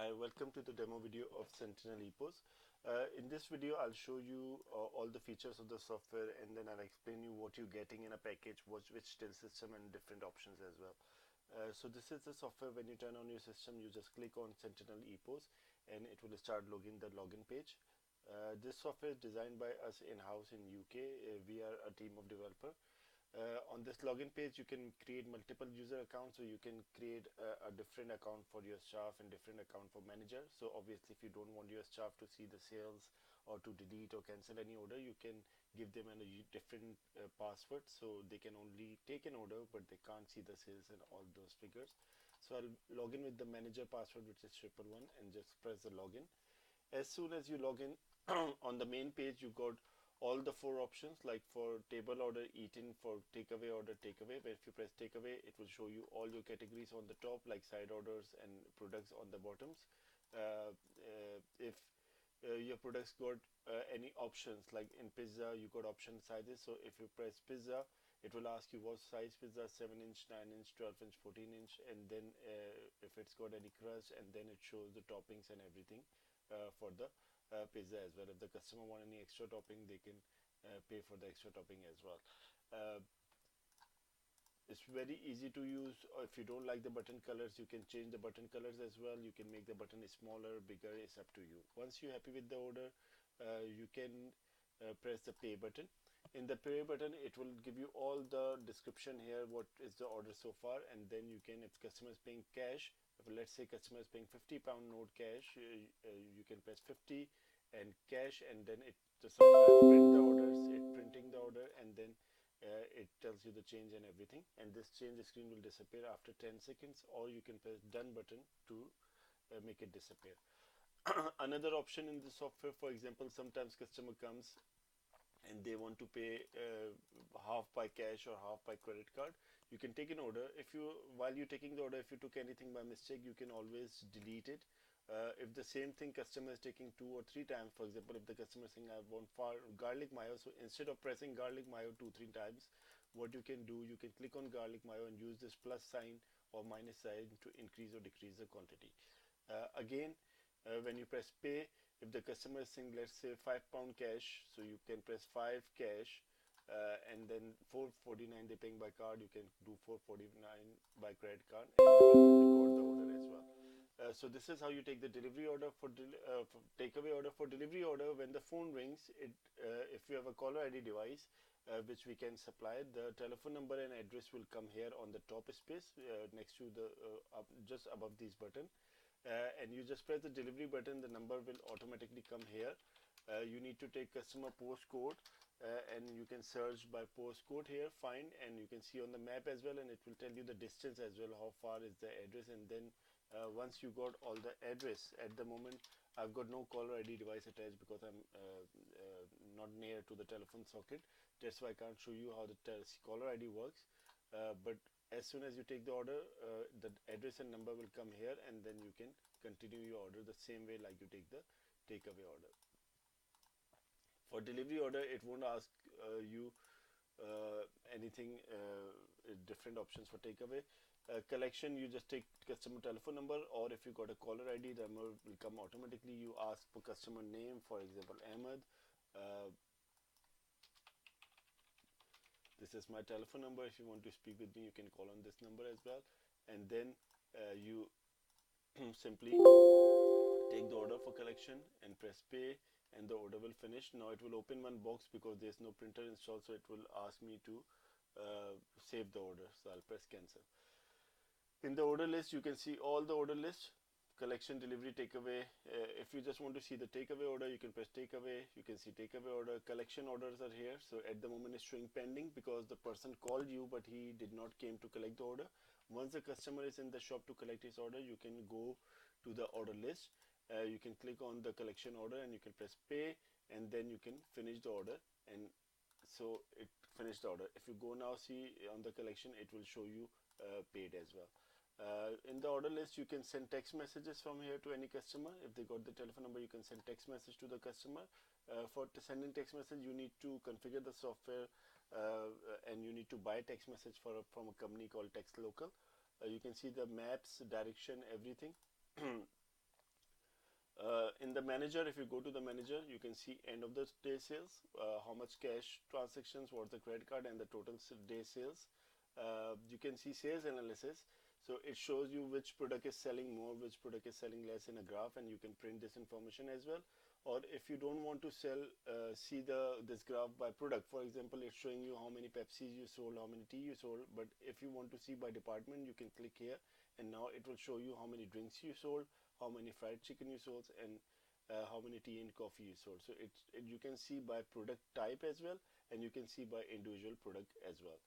Hi, welcome to the demo video of Sentinel ePos. In this video, I'll show you all the features of the software, and then I'll explain you what you're getting in a package, which till system, and different options as well. So this is the software. When you turn on your system, you just click on Sentinel ePos and it will start logging the login page. This software is designed by us in-house in UK. We are a team of developers. On this login page, you can create multiple user accounts, so you can create a different account for your staff and different account for manager. So obviously, if you don't want your staff to see the sales or to delete or cancel any order, you can give them a different password, so they can only take an order but they can't see the sales and all those figures. So I'll log in with the manager password, which is 111, and just press the login. As soon as you log in on the main page, you got all the four options, like for table order, eat-in, for takeaway order, takeaway. Where if you press takeaway, it will show you all your categories on the top, like side orders and products on the bottoms. If your products got any options, like in pizza you got option sizes, so if you press pizza, it will ask you what size pizza, 7 inch, 9 inch, 12 inch, 14 inch, and then if it's got any crust, and then it shows the toppings and everything for the pizza as well. If the customer want any extra topping, they can pay for the extra topping as well. uh, it's very easy to use. If you don't like the button colors, you can change the button colors as well. You can make the button smaller, bigger, it's up to you. Once you're happy with the order, you can press the pay button. In the pay button, it will give you all the description here, what is the order so far, and then you can, if customer is paying cash, if let's say customer is paying £50 note cash, you can press 50 and cash, and then the software print the orders, it printing the order, and then it tells you the change and everything, and this change screen will disappear after 10 seconds, or you can press done button to make it disappear. Another option in the software, for example, sometimes customer comes and they want to pay half by cash or half by credit card. You can take an order. If you, while you're taking the order, if you took anything by mistake, you can always delete it. If the same thing customer is taking 2 or 3 times, for example, if the customer is saying I want garlic mayo, so instead of pressing garlic mayo 2 3 times, what you can do, you can click on garlic mayo and use this plus sign or minus sign to increase or decrease the quantity. Again, when you press pay, if the customer is saying, let's say £5 cash, so you can press 5 cash, and then 449 they paying by card, you can do 449 by credit card, and it will record the order as well. So this is how you take the delivery order for takeaway order. For delivery order, when the phone rings, if you have a caller ID device, which we can supply, the telephone number and address will come here on the top space, next to the just above this button, and you just press the delivery button, the number will automatically come here. You need to take customer postcode, and you can search by postcode here, find, and you can see on the map as well, and it will tell you the distance as well, how far is the address. And then once you got all the address, at the moment I've got no caller ID device attached because I'm not near to the telephone socket. That's why I can't show you how the caller ID works, but as soon as you take the order, the address and number will come here, and then you can continue your order the same way like you take the takeaway order. For delivery order, it won't ask you anything different options for takeaway. Collection, you just take customer telephone number, or if you got a caller ID, the number will come automatically. You ask for customer name, for example Ahmed. uh, this is my telephone number. If you want to speak with me, you can call on this number as well. And then you simply take the order for collection and press pay, and the order will finish. Now it will open one box because there's no printer installed, so it will ask me to save the order, so I'll press cancel. In the order list, you can see all the order list: collection, delivery, takeaway. If you just want to see the takeaway order, you can press takeaway. You can see takeaway order. Collection orders are here. So at the moment it's showing pending because the person called you but he did not came to collect the order. Once the customer is in the shop to collect his order, you can go to the order list. You can click on the collection order and you can press pay, and then you can finish the order, and so it finished the order. If you go now, see on the collection, it will show you paid as well. In the order list, you can send text messages from here to any customer. If they got the telephone number, you can send text message to the customer. For sending text message, you need to configure the software, and you need to buy text message from a company called Text Local. You can see the maps, direction, everything. in the manager, if you go to the manager, you can see end of the day sales, how much cash transactions, what's the credit card, and the total day sales. You can see sales analysis. So it shows you which product is selling more, which product is selling less in a graph, and you can print this information as well. Or if you don't want to see this graph by product, for example, it's showing you how many Pepsis you sold, how many tea you sold. But if you want to see by department, you can click here, and now it will show you how many drinks you sold, how many fried chicken you sold, and how many tea and coffee you sold. So you can see by product type as well, and you can see by individual product as well.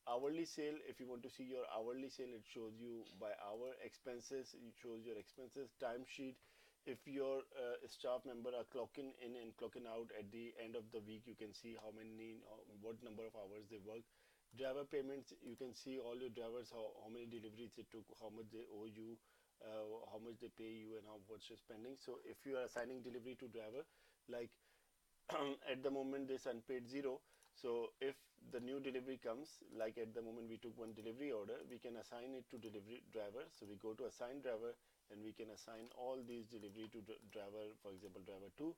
Hourly sale, if you want to see your hourly sale, it shows you by hour. Expenses, it shows your expenses. Timesheet, if your staff member are clocking in and clocking out at the end of the week, you can see what number of hours they work. Driver payments, you can see all your drivers, how many deliveries it took, how much they owe you, how much they pay you, and how much you're spending. So if you are assigning delivery to driver, like at the moment this unpaid zero, so if the new delivery comes, like at the moment we took one delivery order, we can assign it to delivery driver. So we go to assign driver, and we can assign all these delivery to driver, for example driver 2.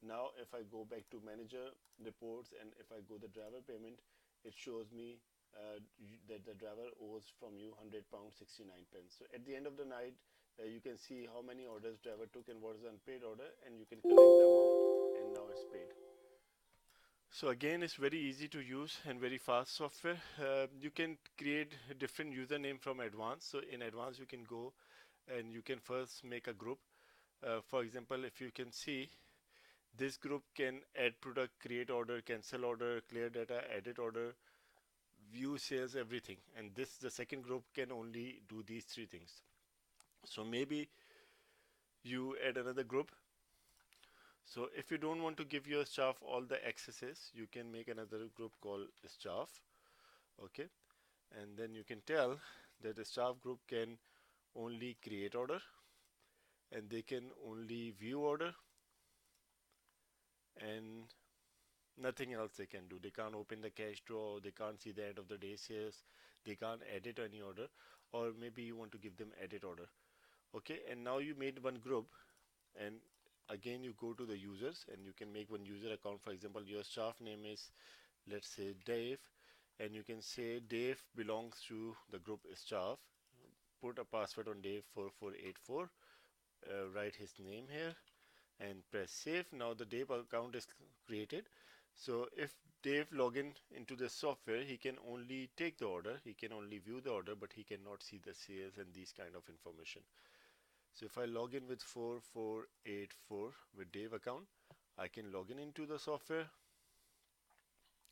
Now if I go back to manager reports, and if I go the driver payment, it shows me that the driver owes from you £100 69 pence. So at the end of the night, you can see how many orders driver took and what is the unpaid order, and you can collect the amount, and now it's paid. So again, it's very easy to use and very fast software. You can create a different username from advanced. So in advanced, you can go and you can first make a group. For example, if you can see, this group can add product, create order, cancel order, clear data, edit order, view sales, everything. And this, the second group, can only do these three things. So maybe you add another group. So if you don't want to give your staff all the accesses, you can make another group called staff. Okay, and then you can tell that the staff group can only create order, and they can only view order, and nothing else they can do. They can't open the cash drawer, they can't see the end of the day sales, they can't edit any order, or maybe you want to give them edit order. Okay, and now you made one group, and again you go to the users, and you can make one user account. For example, your staff name is, let's say, Dave, and you can say Dave belongs to the group staff. Put a password on Dave 4484, write his name here, and press save. Now the Dave account is created. So if Dave login into the software, he can only take the order, he can only view the order, but he cannot see the sales and these kind of information. So if I log in with 4484 with Dave account, I can log in into the software.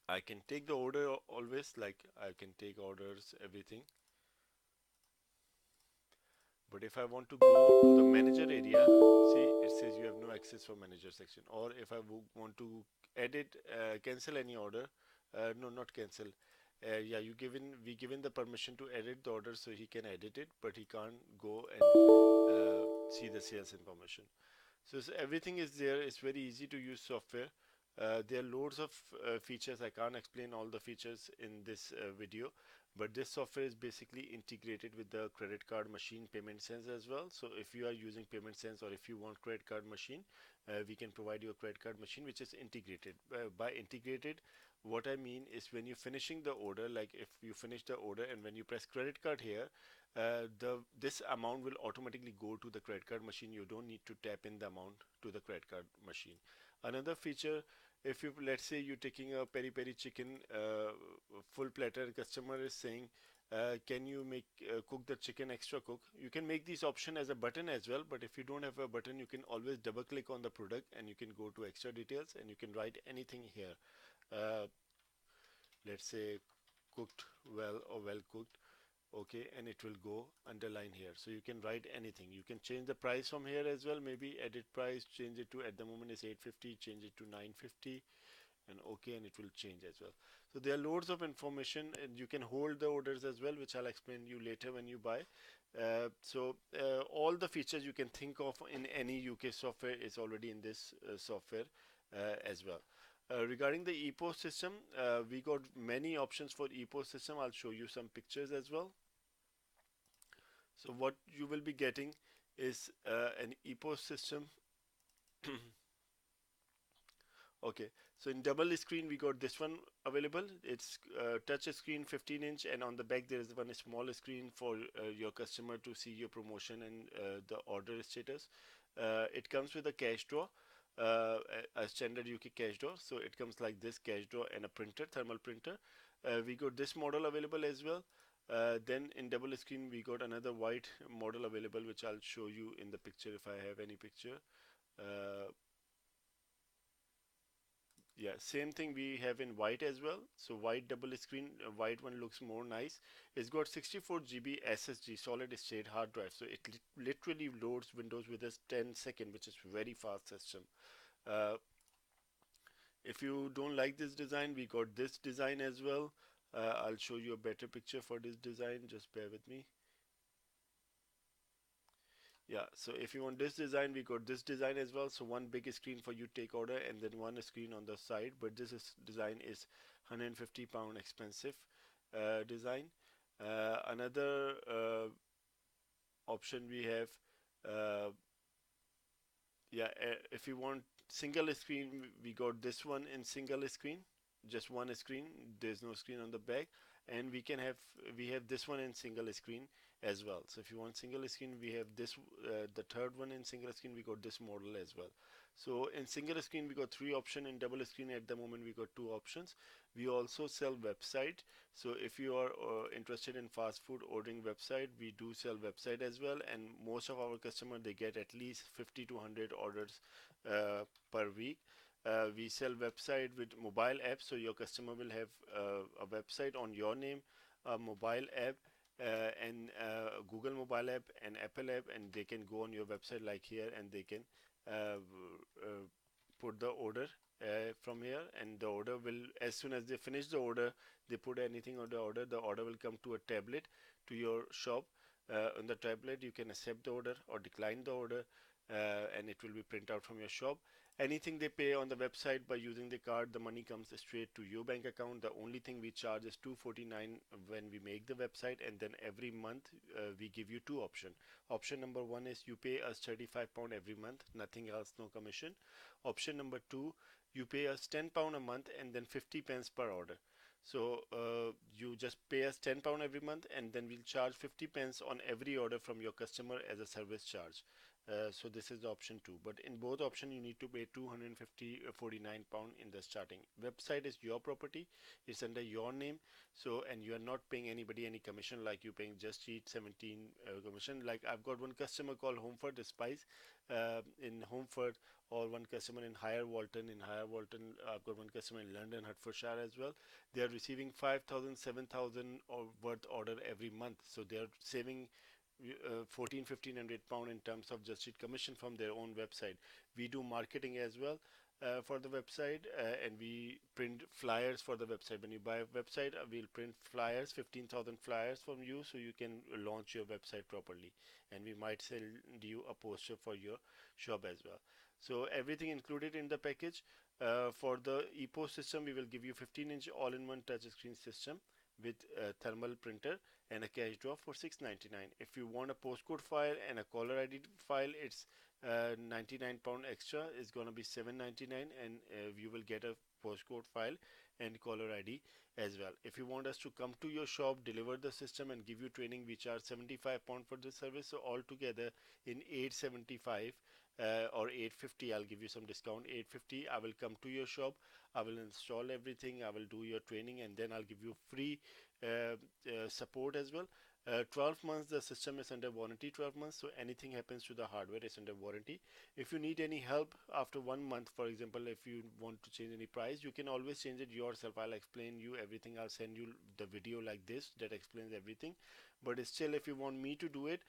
I can take the order always, like I can take orders, everything. But if I want to go to the manager area, see it says you have no access for manager section. Or if I want to edit, cancel any order, no, not cancel. Yeah, we given the permission to edit the order, so he can edit it, but he can't go and see the sales information. So everything is there. It's very easy to use software. There are loads of features. I can't explain all the features in this video, but this software is basically integrated with the credit card machine payment sense as well. So if you are using payment sense, or if you want credit card machine, we can provide you a credit card machine which is integrated. By integrated, what I mean is, when you're finishing the order, like if you finish the order and when you press credit card here, this amount will automatically go to the credit card machine. You don't need to tap in the amount to the credit card machine. Another feature, if you, let's say you're taking a peri peri chicken full platter, customer is saying, can you make cook the chicken extra cook? You can make this option as a button as well, but if you don't have a button, you can always double click on the product, and you can go to extra details, and you can write anything here. Let's say cooked well, or well cooked. Okay, and it will go underline here, so you can write anything. You can change the price from here as well, maybe edit price, change it to, at the moment is 850, change it to 950, and okay, and it will change as well. So there are loads of information, and you can hold the orders as well, which I'll explain you later when you buy. All the features you can think of in any UK software is already in this software as well. Regarding the ePos system, we got many options for ePos system. I'll show you some pictures as well. So what you will be getting is an ePos system Okay, so in double screen we got this one available. It's touch screen 15-inch, and on the back there is one small screen for your customer to see your promotion and the order status. It comes with a cash drawer, a standard UK cash drawer. So it comes like this cash drawer and a printer, thermal printer. We got this model available as well. Then in double screen we got another white model available, which I'll show you in the picture if I have any picture. Uh, Yeah, same thing we have in white as well. So white double screen, white one looks more nice. It's got 64 GB SSD solid state hard drive. So it literally loads Windows with a 10 second, which is very fast system. Uh, if you don't like this design, we got this design as well. I'll show you a better picture for this design. Just bear with me. Yeah, so if you want this design, we got this design as well. So one big screen for you take order, and then one screen on the side. But this design is £150 expensive design. Another option we have, uh, yeah, if you want single screen, we got this one in single screen, just one screen. There's no screen on the back, and we have this one in single screen as well. So if you want single screen, we have this the third one in single screen. We got this model as well. So in single screen we got three options. In double screen at the moment we got two options. We also sell website. So if you are interested in fast food ordering website, we do sell website as well. And most of our customer, they get at least 50 to 100 orders per week. We sell website with mobile app, so your customer will have a website on your name, a mobile app, and Google mobile app and Apple app, and they can go on your website like here, and they can put the order from here, and the order will, as soon as they finish the order, they put anything on the order will come to a tablet to your shop. On the tablet you can accept the order or decline the order, and it will be print out from your shop. Anything they pay on the website by using the card, the money comes straight to your bank account. The only thing we charge is 249 when we make the website, and then every month we give you two options. Option number one is you pay us £35 every month, nothing else, no commission. Option number two, you pay us £10 a month and then 50 pence per order. So you just pay us £10 every month, and then we'll charge 50 pence on every order from your customer as a service charge. So this is the option two, but in both option you need to pay 250 £49 in the starting. Website is your property, it's under your name. So, and you are not paying anybody any commission, like you paying Just Eat 17 commission. Like I've got one customer called Homeford Spice in Homeford, or one customer in Higher Walton. I've got one customer in London, Hertfordshire as well. They are receiving 5,000 7,000 or worth order every month, so they are saving 14 1500 pound in terms of Just Eat commission from their own website. We do marketing as well for the website, and we print flyers for the website. When you buy a website, we'll print flyers, 15,000 flyers from you, so you can launch your website properly, and we might send you a poster for your shop as well. So everything included in the package. For the ePos system, we will give you 15-inch all-in-one touchscreen system with a thermal printer and a cash drawer for 699. If you want a postcode file and a caller ID file, it's 99 pound extra. It's gonna be 799, and you will get a postcode file and caller ID as well. If you want us to come to your shop, deliver the system, and give you training, we charge 75 pound for this service. So altogether in 875 or 850, I'll give you some discount. 850, I will come to your shop, I will install everything, I will do your training, and then I'll give you free support as well. 12 months the system is under warranty, 12 months, so anything happens to the hardware is under warranty. If you need any help after 1 month, for example, if you want to change any price, you can always change it yourself. I'll explain you everything. I'll send you the video like this that explains everything. But still, if you want me to do it,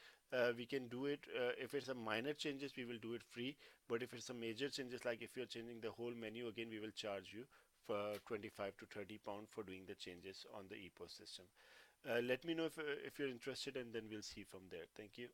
we can do it. If it's a minor changes, we will do it free. But if it's a major changes, like if you're changing the whole menu again, we will charge you for 25 to 30 pound for doing the changes on the ePos system. Let me know if you're interested, and then we'll see from there. Thank you.